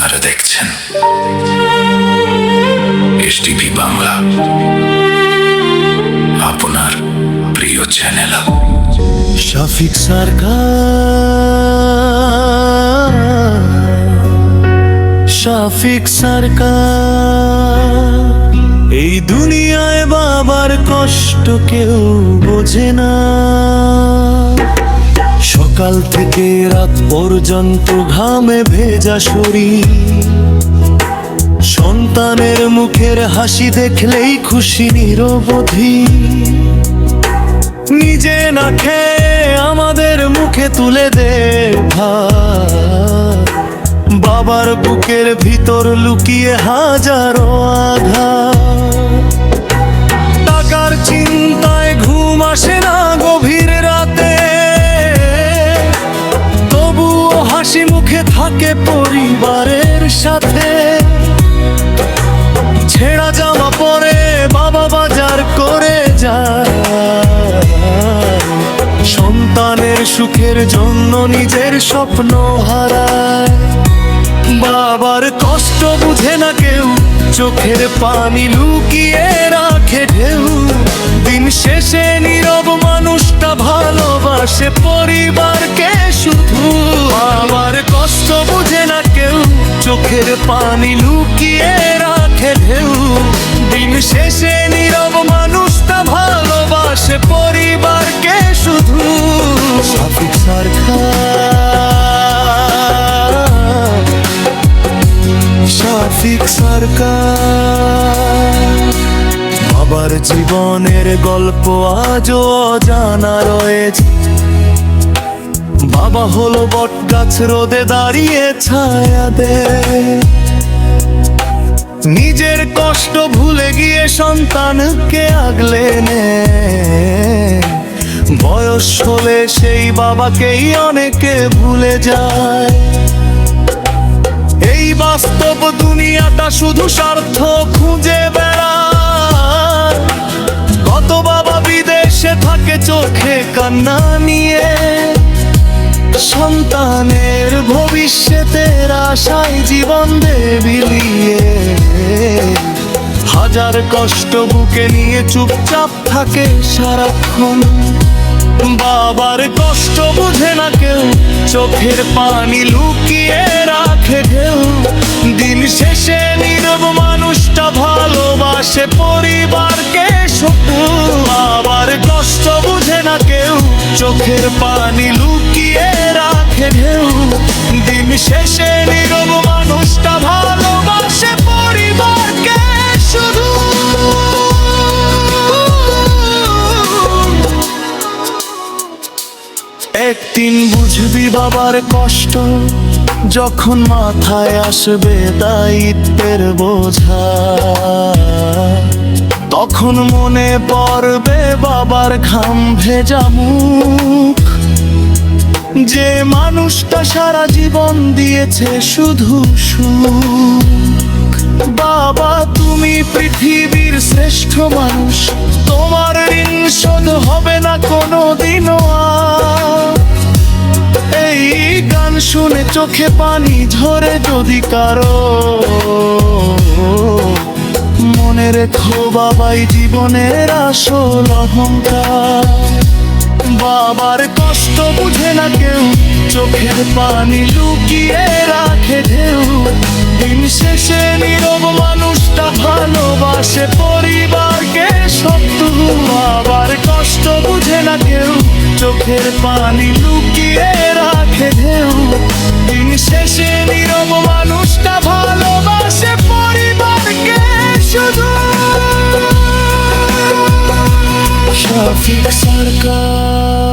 আপনারা দেখছেন এসটিভি বাংলা, আপনার প্রিয় চ্যানেল। শফিক সরকার, শফিক সরকার, এই দুনিয়ায় বাবার কষ্ট কেউ বোঝে না। সকাল থেকে রাত পর্যন্ত ঘামে ভেজা শরীর, সন্তানের মুখের হাসি দেখলেই খুশি নিরবধি। নিজে না খেয়ে আমাদের মুখে তুলে দে ভাত, বাবার বুকের ভিতর লুকিয়ে হাজারো আঘাত। টাকার চিন্তায় ঘুম আসে না গভীর রাতে, তবুও হাসি মুখে থাকে পরিবারের সাথে। ছেঁড়া জামা পরে বাবা বাজার করে যায়, সন্তানের সুখের জন্য নিজের স্বপ্ন হারায়। বাবার কষ্ট বুঝে না কেউ, চোখের পানি লুকিয়ে রাখে ঢেউ। দিন শেষে নীরব মানুষটা ভালোবাসে পরিবারকে শুধু। বাবার কষ্ট বুঝে না কেউ, চোখের পানি লুকিয়ে রাখে ঢেউ। দিন শেষে নীরব মানুষটা ভালোবাসে পরিবারকে শুধু। শফিক সরকার, শফিক সরকার, বাবার জীবনের গল্প আজও অজানা রয়েছে। বাবা হলো বট গাছ, রোদে দাঁড়িয়ে ছায়া দেয়। নিজের কষ্ট ভুলে গিয়ে সন্তানকে আগলে নেয়। বয়স হলে সেই বাবাকেই অনেকে ভুলে যায়। এই বাস্তব দুনিয়াটা শুধু স্বার্থ খুঁজে বেড়ায়। কত বাবা বিদেশে থাকে চোখে কান্না নিয়ে, সন্তানের ভবিষ্যতের আশায় জীবন দেয় বিলিয়ে। হাজার কষ্ট বুকে নিয়ে চুপচাপ থাকে সারাক্ষণ। বাবার কষ্ট বুঝে না কেউ, চোখের পানি লুকিয়ে রাখে ঢেউ। দিন শেষে নীরব মানুষটা ভালোবাসে পরিবারকে শুধু। বাবার কষ্ট বুঝে না কেউ, চোখের পানি লুকিয়ে রাখে ঢেউ। দিন শেষে নীরব মানুষটা ভালোবাসে পরিবারকে শুধু। একদিন বুঝবি বাবার কষ্ট, যখন মাথায় আসবে দায়িত্বের বোঝা। তখন মনে পড়বে বাবার ঘাম ভেজা মুখ, যে মানুষটা সারা জীবন দিয়েছে শুধু সুখ। বাবা তুমি পৃথিবীর শ্রেষ্ঠ মানুষ, তোমার ঋণ শোধ হবে না কোনোদিনও আর। এই গান শুনে চোখে পানি ঝরে যদি কারো, মনে রেখো বাবাই জীবনের আসল অহংকার। বাবার কষ্ট বুঝে না কেউ, চোখের পানি লুকিয়ে রাখে ঢেউ। দিন শেষে নীরব মানুষটা ভালোবাসে পরিবারকে শুধু। বাবার কষ্ট বুঝে না কেউ, চোখের পানি লুকিয়ে রাখে ঢেউ। দিন শেষে নীরব মানুষটা ভালোবাসে পরিবারকে শুধু। শফিক সরকার।